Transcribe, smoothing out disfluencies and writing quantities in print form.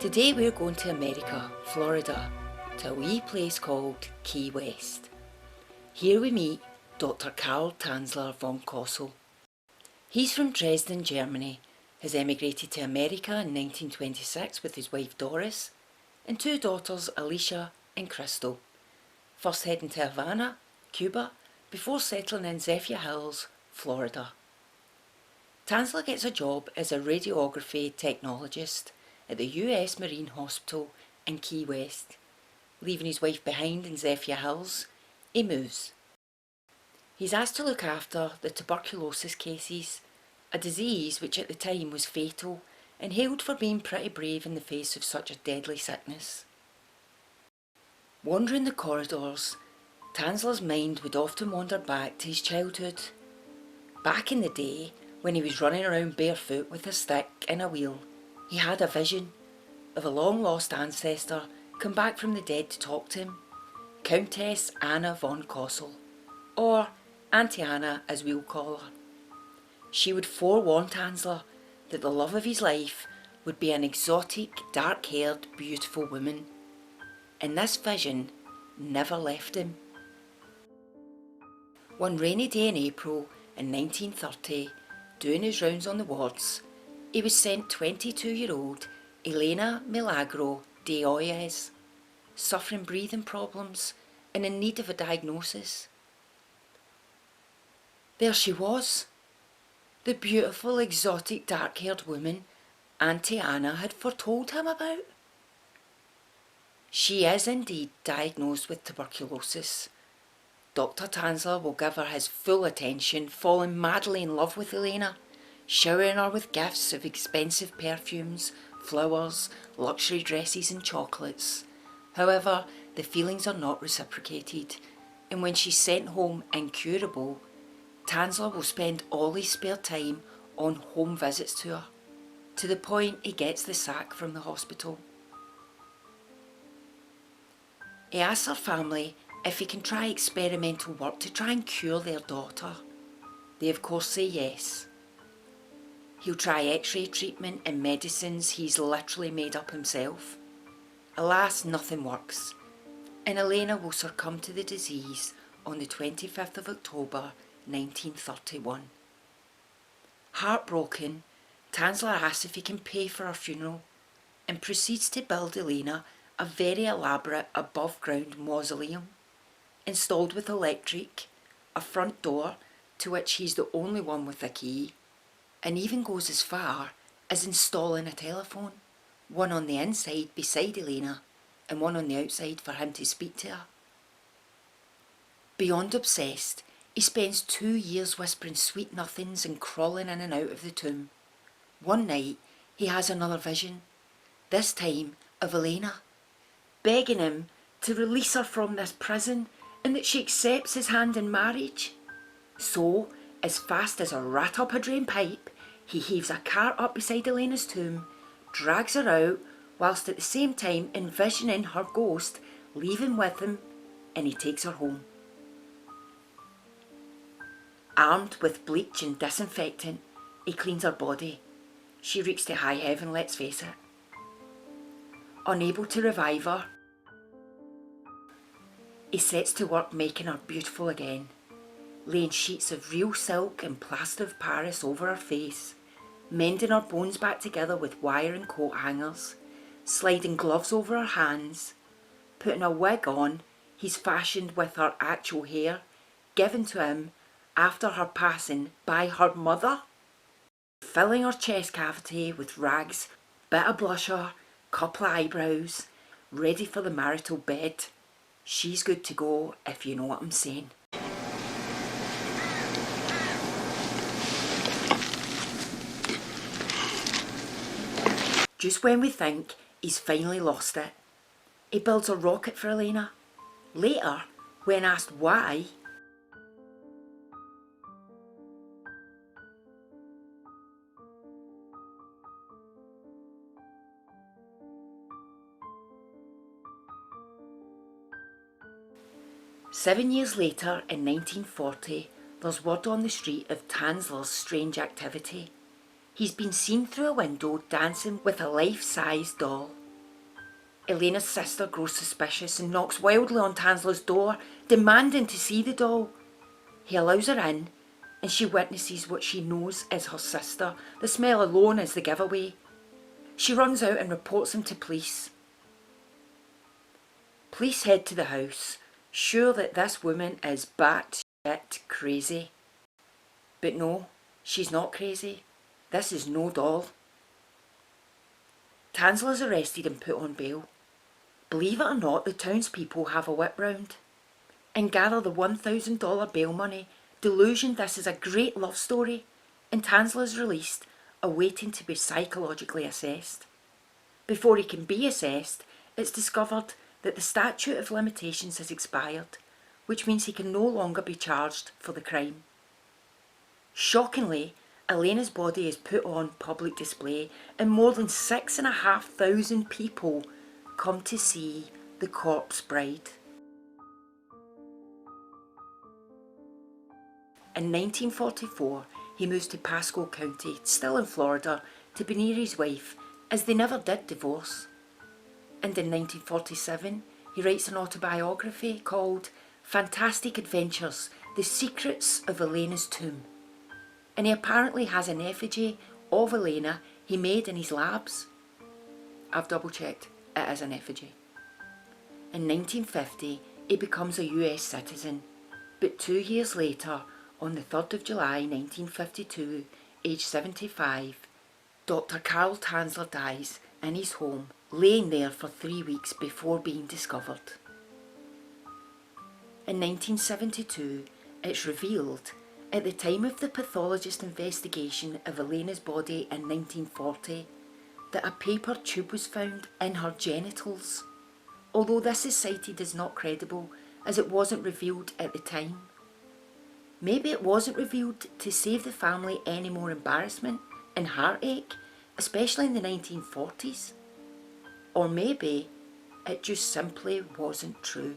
Today we're going to America, Florida, to a wee place called Key West. Here we meet Dr Carl Tanzler von Kossel. He's from Dresden, Germany, has emigrated to America in 1926 with his wife Doris and two daughters Alicia and Crystal, first heading to Havana, Cuba, before settling in Zephyr Hills, Florida. Tanzler gets a job as a radiography technologist at the US Marine Hospital in Key West. Leaving his wife behind in Zephyr Hills, he moves. He's asked to look after the tuberculosis cases, a disease which at the time was fatal and hailed for being pretty brave in the face of such a deadly sickness. Wandering the corridors, Tanzler's mind would often wander back to his childhood. Back in the day, when he was running around barefoot with a stick and a wheel, he had a vision of a long-lost ancestor come back from the dead to talk to him, Countess Anna von Kossel, or Auntie Anna as we'll call her. She would forewarn Tanzler that the love of his life would be an exotic, dark-haired, beautiful woman, and this vision never left him. One rainy day in April in 1930, doing his rounds on the wards, he was sent 22-year-old Elena Milagro de Hoyos, suffering breathing problems and in need of a diagnosis. There she was, the beautiful, exotic, dark-haired woman Auntie Anna had foretold him about. She is indeed diagnosed with tuberculosis. Dr Tanzler will give her his full attention, falling madly in love with Elena, showering her with gifts of expensive perfumes, flowers, luxury dresses and chocolates. However, the feelings are not reciprocated, and when she's sent home incurable, Tanzler will spend all his spare time on home visits to her, to the point he gets the sack from the hospital. He asks her family if he can try experimental work to try and cure their daughter. They of course say yes. He'll try x-ray treatment and medicines he's literally made up himself. Alas, nothing works, and Elena will succumb to the disease on the 25th of October 1931. Heartbroken, Tanzler asks if he can pay for her funeral and proceeds to build Elena a very elaborate above-ground mausoleum, installed with electric, a front door to which he's the only one with a key, and even goes as far as installing a telephone, one on the inside beside Elena and one on the outside for him to speak to her. Beyond obsessed, he spends 2 years whispering sweet nothings and crawling in and out of the tomb. One night he has another vision, this time of Elena, begging him to release her from this prison and that she accepts his hand in marriage. So, as fast as a rat up a drain pipe, he heaves a cart up beside Elena's tomb, drags her out, whilst at the same time envisioning her ghost leaving with him, and he takes her home. Armed with bleach and disinfectant, he cleans her body. She reeks to high heaven, let's face it. Unable to revive her, he sets to work making her beautiful again, laying sheets of real silk and plaster of Paris over her face, mending her bones back together with wire and coat hangers, sliding gloves over her hands, putting a wig on he's fashioned with her actual hair, given to him after her passing by her mother, filling her chest cavity with rags, bit of blusher, couple of eyebrows, ready for the marital bed. She's good to go, if you know what I'm saying. Just when we think he's finally lost it, he builds a rocket for Elena. Later, when asked why, 7 years later, in 1940, there's word on the street of Tanzler's strange activity. He's been seen through a window dancing with a life-size doll. Elena's sister grows suspicious and knocks wildly on Tanzler's door, demanding to see the doll. He allows her in, and she witnesses what she knows is her sister. The smell alone is the giveaway. She runs out and reports him to police. Police head to the house, sure that this woman is batshit crazy. But no, she's not crazy. This is no doll. Tanzler's arrested and put on bail. Believe it or not, the townspeople have a whip round and gather the $1,000 bail money, delusion this is a great love story, and Tanzler's released, awaiting to be psychologically assessed. Before he can be assessed, it's discovered that the statute of limitations has expired, which means he can no longer be charged for the crime. Shockingly, Elena's body is put on public display and more than 6,500 people come to see the corpse bride. In 1944, he moves to Pasco County, still in Florida, to be near his wife, as they never did divorce. And in 1947, he writes an autobiography called Fantastic Adventures, The Secrets of Elena's Tomb. And he apparently has an effigy of Elena he made in his labs. I've double checked, it is an effigy. In 1950, he becomes a US citizen, but 2 years later, on the 3rd of July 1952, aged 75, Dr Carl Tanzler dies in his home, laying there for 3 weeks before being discovered. In 1972, it's revealed, at the time of the pathologist investigation of Elena's body in 1940, that a paper tube was found in her genitals, although this is cited as not credible as it wasn't revealed at the time. Maybe it wasn't revealed to save the family any more embarrassment and heartache, especially in the 1940s. Or maybe it just simply wasn't true.